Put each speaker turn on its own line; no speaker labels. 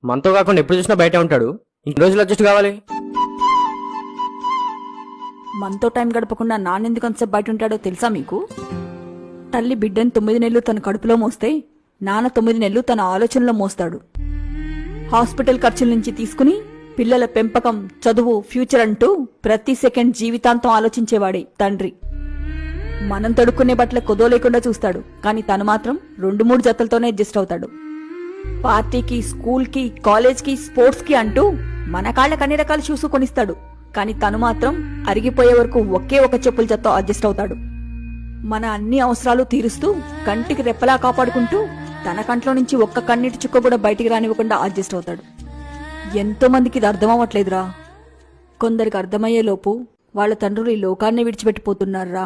మనతో కాకుండా ఎప్పుడు చూసినా బయట ఉంటాడు. ఇంక రోజులు అడ్జస్ట్ కావాలి.
మనతో టైం గడపకుండా నాన్నెందుకు అంతసేపు బయట ఉంటాడో తెలుసా మీకు? తల్లి బిడ్డని 9 నెలలు తన కడుపులో మోస్తే నాన్న 9 నెలలు తన ఆలోచనలో మోస్తాడు. హాస్పిటల్ ఖర్చుల నుంచి తీసుకుని పిల్లల పెంపకం, చదువు, ఫ్యూచర్ అంటూ ప్రతి సెకండ్ జీవితాంతం ఆలోచించేవాడే తండ్రి. మనం తొడుక్కునే బట్టల కొదో లేకుండా చూస్తాడు, కానీ తను మాత్రం 2-3 జతలతోనే అడ్జస్ట్ అవుతాడు. పార్టీకి, స్కూల్కి, కాలేజ్కి, స్పోర్ట్స్కి అంటూ మన కాళ్ళకి అన్ని రకాల షూస్ కొనిస్తాడు, కానీ తను మాత్రం అరిగిపోయే వరకు ఒకే ఒక చెప్పుల జతతో అడ్జస్ట్ అవుతాడు. మన అన్ని అవసరాలు తీరుస్తూ కంటికి రెప్పలా కాపాడుకుంటూ తన కంట్లో నుంచి ఒక్క కన్నీటి చుక్క కూడా బయటికి రానివ్వకుండా అడ్జస్ట్ అవుతాడు. ఎంతో మందికి ఇది అర్థమవ్వట్లేదురా. కొందరికి అర్థమయ్యే లోపు వాళ్ళ తండ్రులు ఈ లోకాన్ని విడిచిపెట్టిపోతున్నారా.